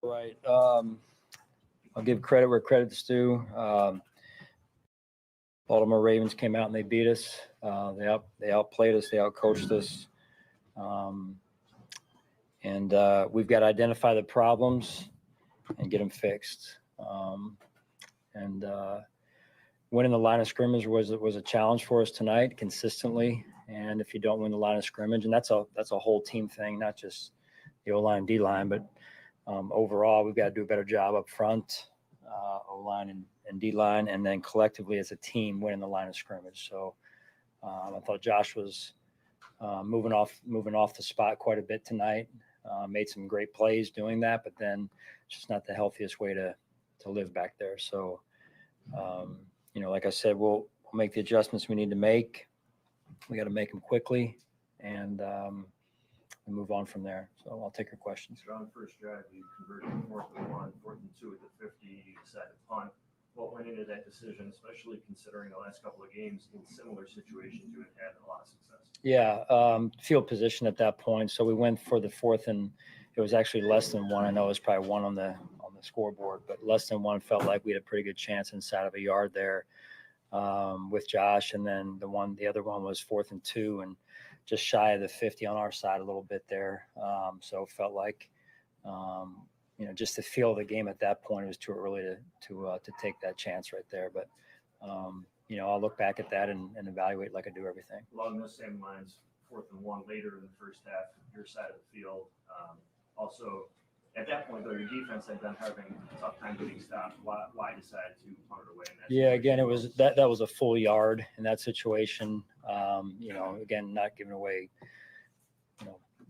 Right. I'll give credit where credit's due. Baltimore Ravens came out and they beat us. They outplayed us. They outcoached us. And we've got to identify the problems and get them fixed. And winning the line of scrimmage was a challenge for us tonight consistently. And if you don't win the line of scrimmage, and that's a whole team thing, not just the O-line, D-line, but overall, we've got to do a better job up front, O-line and D-line, and then collectively as a team winning the line of scrimmage. So I thought Josh was moving off the spot quite a bit tonight. Made some great plays doing that, but then it's just not the healthiest way to live back there. So, like I said, we'll make the adjustments we need to make. We got to make them quickly and move on from there. So I'll take your questions. So on the first drive, you converted 4th and 1, 4th and 2 at the 50, you decided to punt. What went into that decision, especially considering the last couple of games in similar situations you had a lot of success? Yeah, field position at that point. So we went for the 4th, and it was actually less than 1. I know it was probably 1 on the scoreboard, but less than 1 felt like we had a pretty good chance inside of a yard there with Josh. And then the other one was 4th and 2, and just shy of the 50 on our side a little bit there. So it felt like, just the feel of the game at that point, it was too early to take that chance right there. But, I'll look back at that and evaluate like I do everything. Along those same lines, 4th and 1 later in the first half, your side of the field. Also, at that point, though, your defense had been having a tough time getting stopped. Why decide to punt it away? Yeah, again, it was that was a full yard in that situation. Again, not giving away,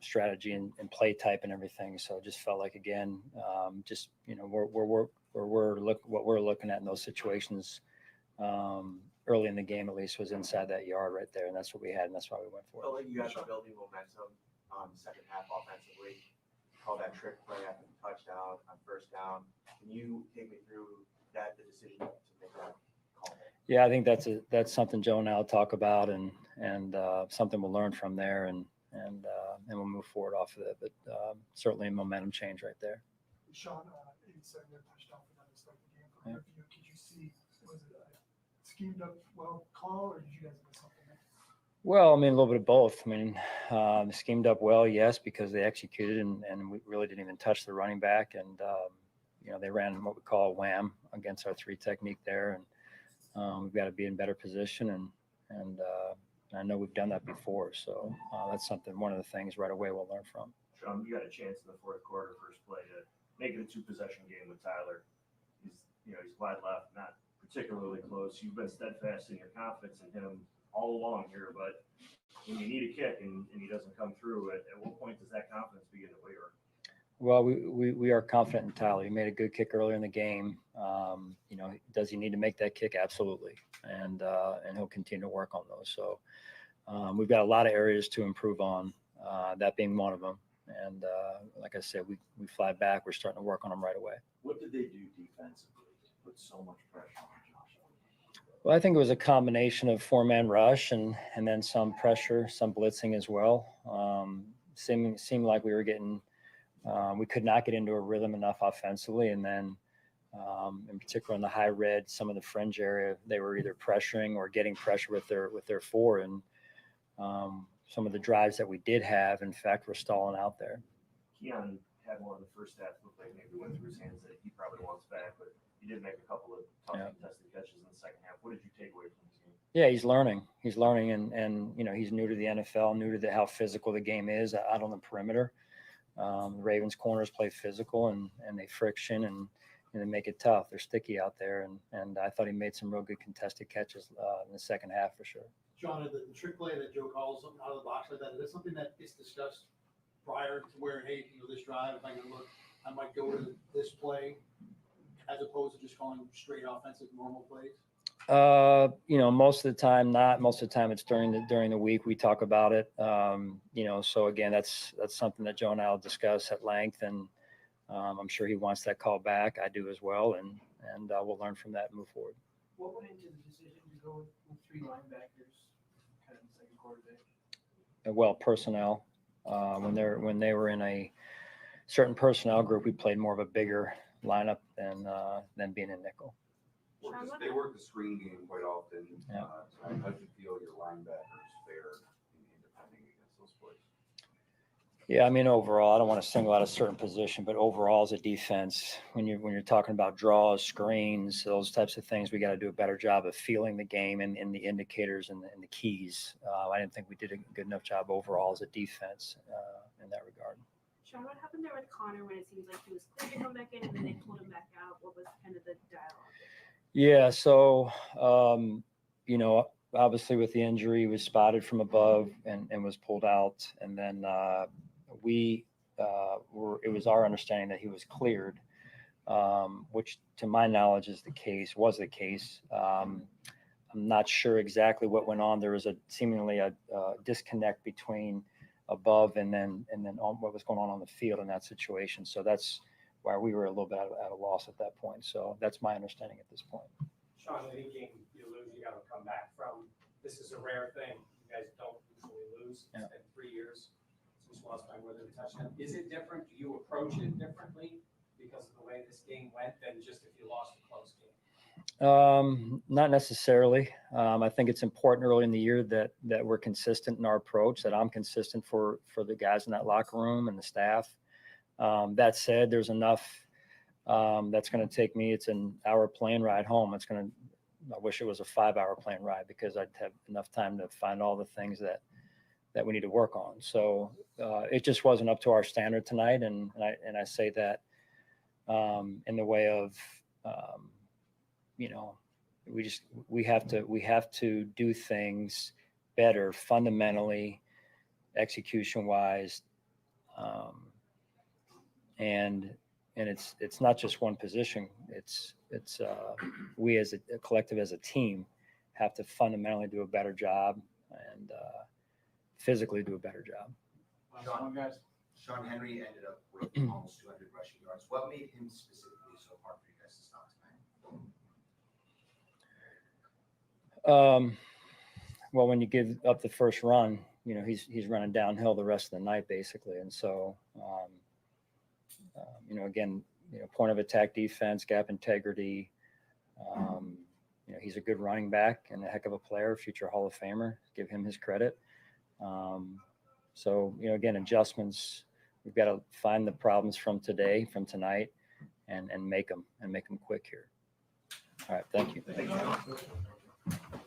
strategy and play type and everything. So it just felt like, again, what we're looking at in those situations early in the game, at least, was inside that yard right there, and that's what we had, and that's why we went for it. Felt like you guys are building momentum second half offensively. Call that trick play after the touchdown on first down. Can you take me through the decision to make that call? Yeah, I think that's something Joe and I'll talk about, and something we'll learn from there, and we'll move forward off of it. But certainly a momentum change right there. Sean, 87 touchdown for them to start the game. From your view, did you see, was it a schemed up well call, or did you guys miss something? Well, a little bit of both. Schemed up well, yes, because they executed, and we really didn't even touch the running back. And, they ran what we call a wham against our 3 technique there. And we've got to be in better position. And I know we've done that before. So that's one of the things right away we'll learn from. Sean, you got a chance in the 4th quarter, first play, to make it a 2-possession game with Tyler. He's wide left, not particularly close. You've been steadfast in your confidence in him all along here, but when you need a kick and he doesn't come through, at what point does that confidence begin to waver? Well, we are confident in Tyler. He made a good kick earlier in the game. Does he need to make that kick? Absolutely, and he'll continue to work on those. So we've got a lot of areas to improve on, that being one of them. And like I said, we fly back. We're starting to work on them right away. What did they do defensively to put so much pressure on Josh? Well, I think it was a combination of 4-man rush and then some pressure, some blitzing as well. Seemed like we were getting we could not get into a rhythm enough offensively, and then in particular in the high red, some of the fringe area, they were either pressuring or getting pressure with their 4, and some of the drives that we did have, in fact, were stalling out there. Keon had one in the first half, looked like maybe went through his hands that he probably wants back, but he did make a couple of tough contested catches in the second half. What did you take away from this game? Yeah, he's learning, and he's new to the NFL, new to how physical the game is out on the perimeter. The Ravens corners play physical, and they friction and they make it tough. They're sticky out there, and I thought he made some real good contested catches in the second half for sure. John, the trick play that Joe calls something out of the box like that, is that something that gets discussed prior to where, hey, this drive, if I can look, I might go to this play, as opposed to just calling straight offensive normal plays? Most of the time not. Most of the time it's during the week we talk about it. So again, that's something that Joe and I will discuss at length, and I'm sure he wants that call back. I do as well, and we'll learn from that and move forward. What went into the decision to go with 3 linebackers kind of in the second quarter there? Well, personnel. When they were in a certain personnel group, we played more of a bigger lineup than being in nickel. They work the screen game quite often. Yeah. How do you feel your linebackers fare in defending against those plays? Yeah, I mean, overall, I don't want to single out a certain position, but overall as a defense, when you're talking about draws, screens, those types of things, we got to do a better job of feeling the game and the indicators and the keys. I didn't think we did a good enough job overall as a defense in that regard. Sean, what happened there with Connor when it seems like he was clear to come back in and then they pulled him back out? What was kind of the dialogue? Yeah, so, obviously with the injury, he was spotted from above and was pulled out. And then it was our understanding that he was cleared, which to my knowledge was the case. I'm not sure exactly what went on. There was seemingly a disconnect between above and then on what was going on the field in that situation. So that's why we were a little bit at a loss at that point. So that's my understanding at this point. Sean, any game you lose, you got to come back from. This is a rare thing. You guys don't usually lose. It's been 3 years since you lost by more than a touchdown. Is it different? Do you approach it differently because of the way this game went than just if you lost a close game? Not necessarily. I think it's important early in the year that we're consistent in our approach, that I'm consistent for the guys in that locker room and the staff. That said, there's enough that's going to take me. It's an hour plane ride home. I wish it was a 5-hour plane ride because I'd have enough time to find all the things that we need to work on. So it just wasn't up to our standard tonight. And I say that in the way of, we have to do things better fundamentally, execution wise. And it's not just one position. It's we as a collective, as a team, have to fundamentally do a better job and physically do a better job. Sean Henry ended up with almost 200 rushing yards. What made him specifically so hard for you guys to stop tonight? Well, when you give up the first run, he's running downhill the rest of the night basically, and so again, point of attack defense, gap integrity. He's a good running back and a heck of a player, future Hall of Famer. Give him his credit. So again, adjustments. We've got to find the problems from tonight, and make them quick here. All right, thank you. Thank you.